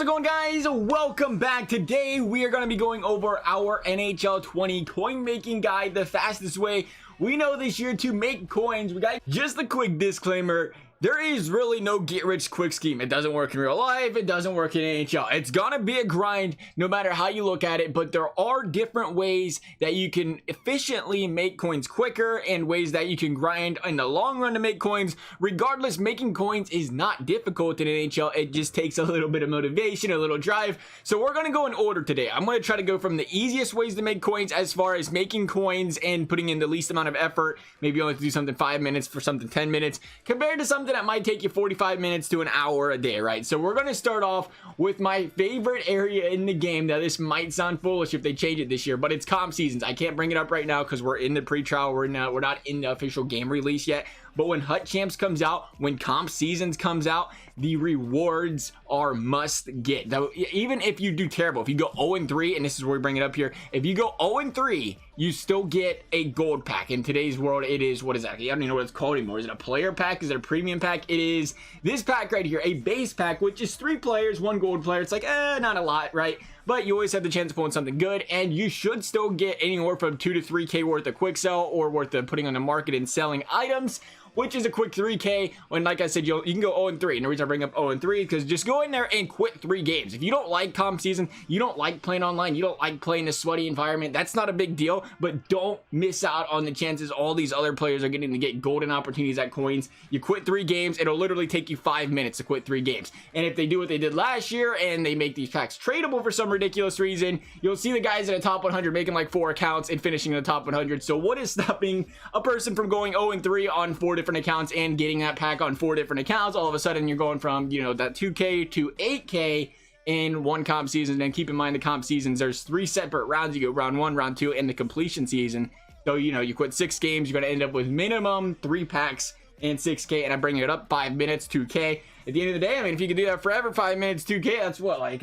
How's it going, guys? Welcome back. Today we are going to be going over our NHL 20 coin making guide, the fastest way we know this year to make coins. We got just a quick disclaimer. There is really no get-rich-quick scheme. It doesn't work in real life. It doesn't work in NHL. It's gonna be a grind no matter how you look at it, but there are different ways that you can efficiently make coins quicker and ways that you can grind in the long run to make coins. Regardless, making coins is not difficult in NHL. It just takes a little bit of motivation, a little drive. So we're gonna go in order today. I'm gonna try to go from the easiest ways to make coins as far as making coins and putting in the least amount of effort. Maybe you only have to do something 5 minutes for something 10 minutes compared to something that might take you 45 minutes to an hour a day, right? So we're going to start off with my favorite area in the game. Now, this might sound foolish if they change it this year, but it's comp seasons. I can't bring it up right now because we're in the pre-trial. We're not in the official game release yet. But when Hut Champs comes out, when Comp Seasons comes out, the rewards are must get. Now, even if you do terrible, if you go 0-3, and this is where we bring it up here, if you go 0-3, you still get a gold pack. In today's world, it is, what is that? I don't even know what it's called anymore. Is it a player pack? Is it a premium pack? It is this pack right here, a base pack, which is 3 players, 1 gold player. It's like, not a lot, right? But you always have the chance of pulling something good, and you should still get anywhere from 2 to 3K worth of quick sell or worth of putting on the market and selling items, which is a quick 3K. When, like I said, you can go 0-3. And the reason I bring up 0-3 is because just go in there and quit 3 games. If you don't like comp season, you don't like playing online, you don't like playing a sweaty environment, that's not a big deal. But don't miss out on the chances all these other players are getting to get golden opportunities at coins. You quit 3 games, it'll literally take you 5 minutes to quit 3 games. And if they do what they did last year and they make these packs tradable for some ridiculous reason, you'll see the guys in the top 100 making like 4 accounts and finishing in the top 100. So what is stopping a person from going 0-3 on 4 different accounts and getting that pack on 4 different accounts? All of a sudden you're going from, you know, that 2K to 8K in one comp season. And keep in mind, the comp seasons, there's 3 separate rounds. You go round 1, round 2, and the completion season. So, you know, you quit 6 games, you're going to end up with minimum 3 packs and 6K. And I'm bringing it up 5 minutes, 2K. At the end of the day, I mean, if you can do that forever, 5 minutes, 2K, that's what, like,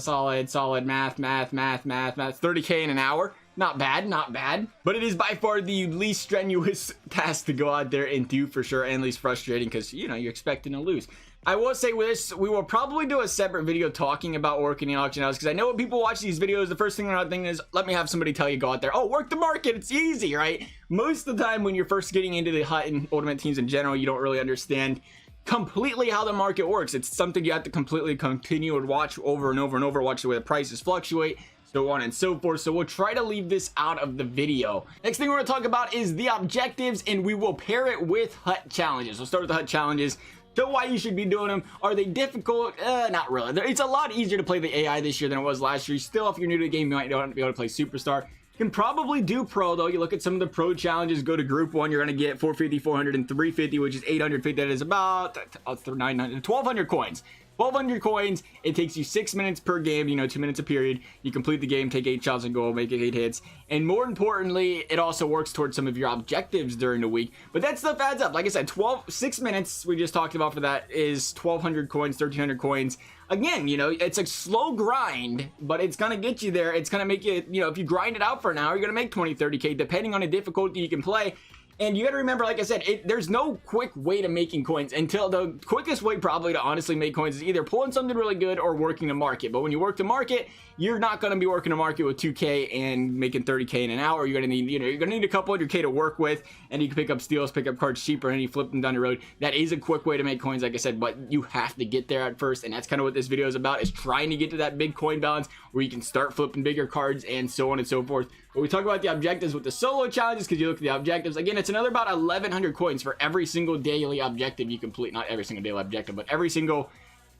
solid math, 30K in an hour. Not bad, not bad. But it is by far the least strenuous task to go out there and do, for sure, and least frustrating because, you know, you're expecting to lose. I will say with this, we will probably do a separate video talking about working in auction house, because I know when people watch these videos, the first thing they're not thinking is, let me have somebody tell you go out there, oh, work the market, it's easy, right? Most of the time when you're first getting into the Hut and Ultimate teams in general, you don't really understand completely how the market works. It's something you have to completely continue and watch over and over and over, watch the way the prices fluctuate, so on and so forth. So we'll try to leave this out of the video. Next thing we're going to talk about is the objectives, and we will pair it with Hut challenges. We'll start with the Hut challenges. So why you should be doing them. Are they difficult? Not really. It's a lot easier to play the AI this year than it was last year. Still, if you're new to the game, you might not be able to play Superstar. You can probably do Pro, though. You look at some of the Pro challenges, go to Group 1, you're going to get 450, 400, and 350, which is 850. That is about 1,200 coins. 1,200 coins. It takes you 6 minutes per game, you know, 2 minutes a period. You complete the game, take 8 shots and goal, make 8 hits. And more importantly, it also works towards some of your objectives during the week. But that stuff adds up. Like I said, 6 minutes we just talked about for that is 1,200 coins, 1,300 coins. Again, you know, it's a slow grind, but it's going to get you there. It's going to make you, you know, if you grind it out for an hour, you're going to make 20, 30K, depending on the difficulty you can play. And you got to remember, like I said, there's no quick way to making coins. Until the quickest way probably to honestly make coins is either pulling something really good or working the market. But when you work the market, you're not going to be working the market with 2K and making 30K in an hour. You're going to need, you know, you're going to need a couple 100K to work with, and you can pick up steals, pick up cards cheaper, and you flip them down the road. That is a quick way to make coins, like I said, but you have to get there at first, and that's kind of what this video is about, is trying to get to that big coin balance where you can start flipping bigger cards and so on and so forth. But we talk about the objectives with the solo challenges, because you look at the objectives, again, it's another about 1,100 coins for every single daily objective you complete. Not every single daily objective, but every single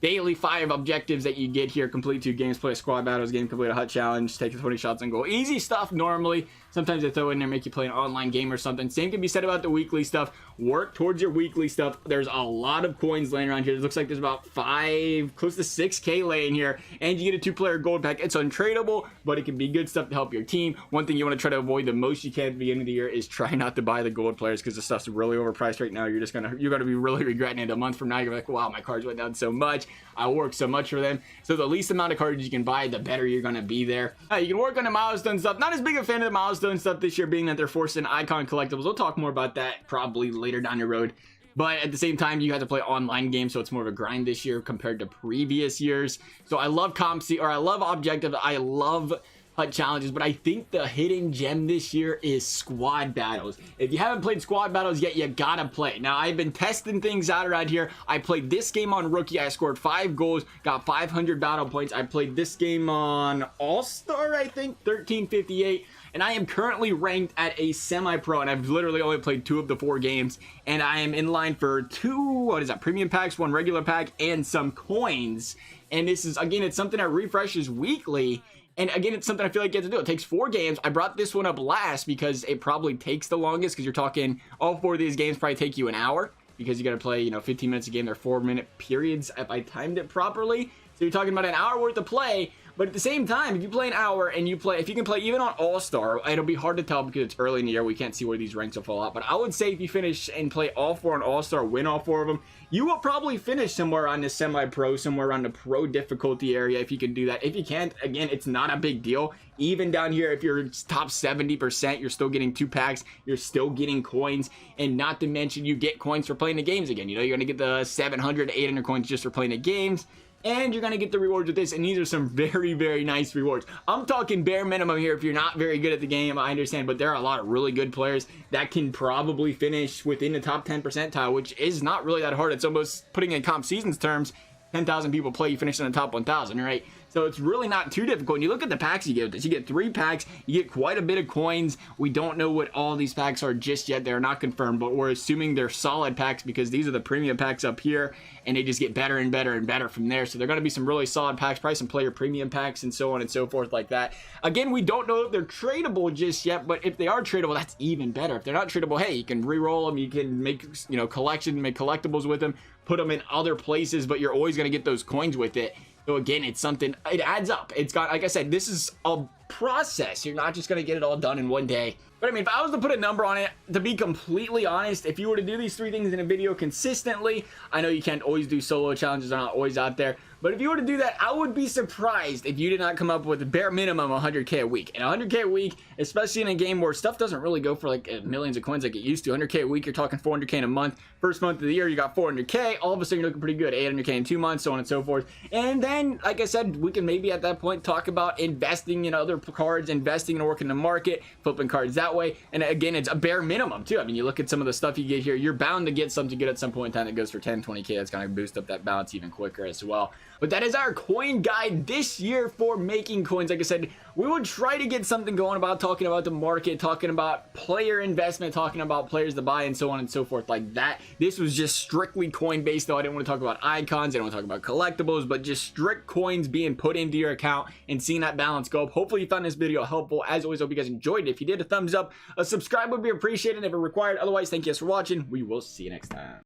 daily 5 objectives that you get here. Complete 2 games, play a squad battles game, complete a Hut challenge, take 20 shots and goal. Easy stuff normally. Sometimes they throw in there, make you play an online game or something. Same can be said about the weekly stuff. Work towards your weekly stuff. There's a lot of coins laying around here. It looks like there's about 5, close to 6K laying here. And you get a 2-player gold pack. It's untradeable, but it can be good stuff to help your team. One thing you want to try to avoid the most you can at the beginning of the year is try not to buy the gold players, because the stuff's really overpriced right now. You're gonna be really regretting it a month from now. You're like, wow, my cards went down so much. I worked so much for them. So the least amount of cards you can buy, the better you're gonna be there. You can work on the milestone stuff. Not as big a fan of the milestone stuff this year, being that they're forcing icon collectibles. We'll talk more about that probably later down the road. but at the same time, you have to play online games, so it's more of a grind this year compared to previous years. So I love I love objective, I love HUT challenges, but I think the hidden gem this year is squad battles. If you haven't played squad battles yet, you gotta play. Now, I've been testing things out around here. I played this game on rookie. I scored 5 goals, got 500 battle points. I played this game on all-star, I think, 1358. And I am currently ranked at a semi-pro, and I've literally only played 2 of the 4 games, and I am in line for 2, premium packs, 1 regular pack, and some coins. And this is, again, it's something that refreshes weekly. And again, it's something I feel like you have to do. It takes 4 games. I brought this one up last because it probably takes the longest, because you're talking all 4 of these games probably take you an hour, because you got to play, 15 minutes a game. They're 4-minute periods if I timed it properly. So you're talking about an hour worth of play. But at the same time, if you play an hour and if you can play even on All-Star, it'll be hard to tell because it's early in the year. We can't see where these ranks will fall out. But I would say if you finish and play all 4 on All-Star, win all 4 of them, you will probably finish somewhere on the semi-pro, somewhere around the pro difficulty area if you can do that. If you can't, again, it's not a big deal. Even down here, if you're top 70%, you're still getting 2 packs. You're still getting coins. And not to mention, you get coins for playing the games again. You're going to get the 700, 800 coins just for playing the games. And you're going to get the rewards with this, and these are some very, very nice rewards. I'm talking bare minimum here. If you're not very good at the game, I understand, but there are a lot of really good players that can probably finish within the top 10 percentile, which is not really that hard. It's almost, putting in comp seasons terms, 10,000 people play, you finish in the top 1,000, right? So it's really not too difficult. And you look at the packs you get with this. You get 3 packs. You get quite a bit of coins. We don't know what all these packs are just yet. They're not confirmed, but we're assuming they're solid packs because these are the premium packs up here, and they just get better and better and better from there. So they're going to be some really solid packs, probably some player premium packs and so on and so forth like that. Again, we don't know if they're tradable just yet, but if they are tradable, that's even better. If they're not tradable, hey, you can re-roll them. You can make, collection, make collectibles with them, put them in other places, but you're always going to get those coins with it. So again, it's something, it adds up. It's got, like I said, this is a process. You're not just going to get it all done in one day. But I mean, if I was to put a number on it, to be completely honest, if you were to do these 3 things in a video consistently, I know you can't always do solo challenges, they're not always out there, but if you were to do that, I would be surprised if you did not come up with a bare minimum 100k a week. And 100k a week, especially in a game where stuff doesn't really go for like millions of coins like it used to. 100k a week, you're talking 400k in a month. First month of the year, you got 400k. All of a sudden, you're looking pretty good. 800k in 2 months, so on and so forth. And then, like I said, we can maybe at that point talk about investing in other cards, investing and working the market, flipping cards that way. And again, it's a bare minimum too. I mean, you look at some of the stuff you get here, you're bound to get something good at some point in time that goes for 10, 20k. That's going to boost up that balance even quicker as well. But that is our coin guide this year for making coins. Like I said, we would try to get something going about talking about the market, talking about player investment, talking about players to buy, and so on and so forth like that. This was just strictly coin based, though. I didn't want to talk about icons, I didn't want to talk about collectibles, but just strict coins being put into your account and seeing that balance go up. Hopefully you found this video helpful. As always, hope you guys enjoyed it. If you did, a thumbs up, a subscribe would be appreciated, never required. Otherwise, thank you guys for watching. We will see you next time.